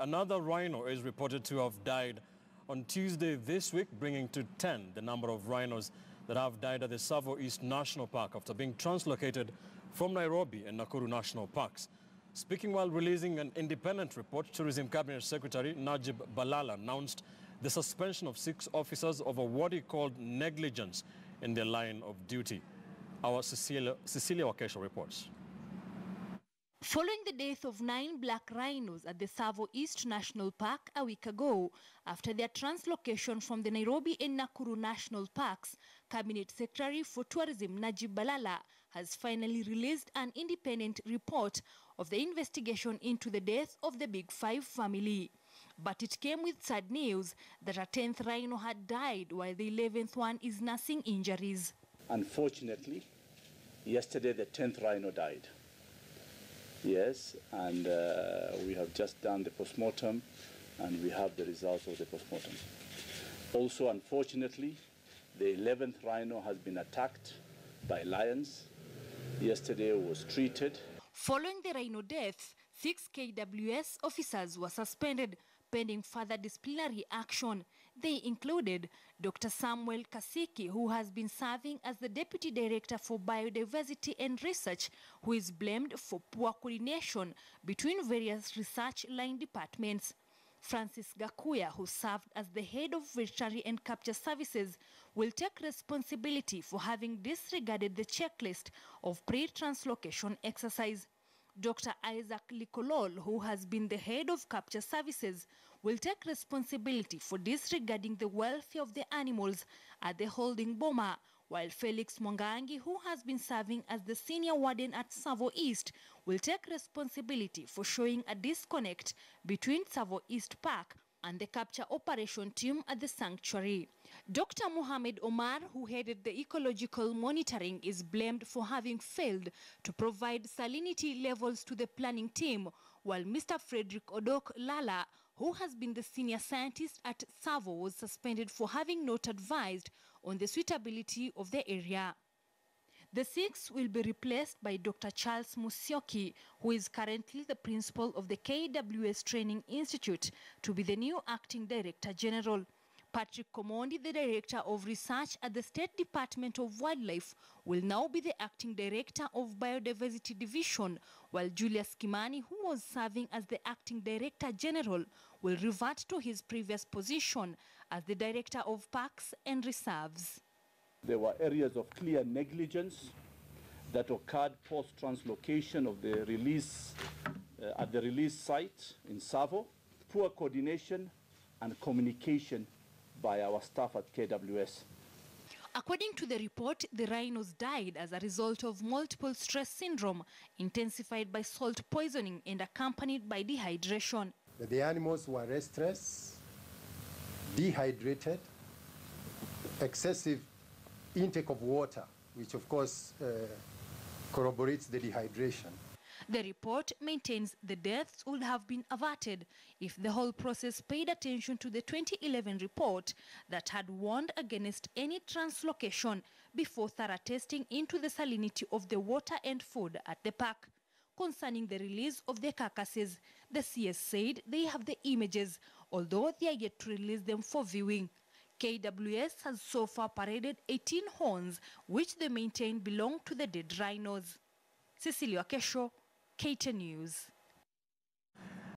Another rhino is reported to have died on Tuesday this week, bringing to 10 the number of rhinos that have died at the Tsavo East National Park after being translocated from Nairobi and Nakuru National Parks. Speaking while releasing an independent report, Tourism Cabinet Secretary Najib Balala announced the suspension of 6 officers over what he called negligence in their line of duty. Our Cecilia Wakesho reports. Following the death of 9 black rhinos at the Tsavo East National Park a week ago, after their translocation from the Nairobi and Nakuru National Parks, Cabinet Secretary for Tourism Najib Balala has finally released an independent report of the investigation into the death of the Big Five family. But it came with sad news that a 10th rhino had died while the 11th one is nursing injuries. Unfortunately, yesterday the 10th rhino died. Yes, and we have just done the postmortem and we have the results of the postmortem. Also, unfortunately, the 11th rhino has been attacked by lions. Yesterday was treated. Following the rhino death, 6 KWS officers were suspended pending further disciplinary action. They included Dr. Samuel Kasiki, who has been serving as the Deputy Director for Biodiversity and Research, who is blamed for poor coordination between various research line departments. Francis Gakuya, who served as the head of Veterinary and Capture Services, will take responsibility for having disregarded the checklist of pre-translocation exercise. Dr. Isaac Likolol, who has been the head of Capture Services, will take responsibility for disregarding the welfare of the animals at the holding boma, while Felix Mwangangi, who has been serving as the senior warden at Tsavo East, will take responsibility for showing a disconnect between Tsavo East Park and the capture operation team at the sanctuary. Dr. Mohamed Omar, who headed the ecological monitoring, is blamed for having failed to provide salinity levels to the planning team, while Mr. Frederick Odok Lala, who has been the senior scientist at Tsavo, was suspended for having not advised on the suitability of the area. The 6 will be replaced by Dr. Charles Musyoki, who is currently the principal of the KWS Training Institute, to be the new acting Director General. Patrick Komondi, the Director of Research at the State Department of Wildlife, will now be the acting Director of Biodiversity Division, while Julius Kimani, who was serving as the acting Director General, will revert to his previous position as the Director of Parks and Reserves. There were areas of clear negligence that occurred post-translocation of the release at the release site in Tsavo, poor coordination and communication by our staff at KWS. According to the report, the rhinos died as a result of multiple stress syndrome, intensified by salt poisoning and accompanied by dehydration. The animals were restless, dehydrated, excessive intake of water, which of course corroborates the dehydration. The report maintains the deaths would have been averted if the whole process paid attention to the 2011 report that had warned against any translocation before thorough testing into the salinity of the water and food at the park. Concerning the release of the carcasses, the CS said they have the images, although they are yet to release them for viewing. KWS has so far paraded 18 horns, which they maintain belong to the dead rhinos. Cecilia Wakesho, KTN News.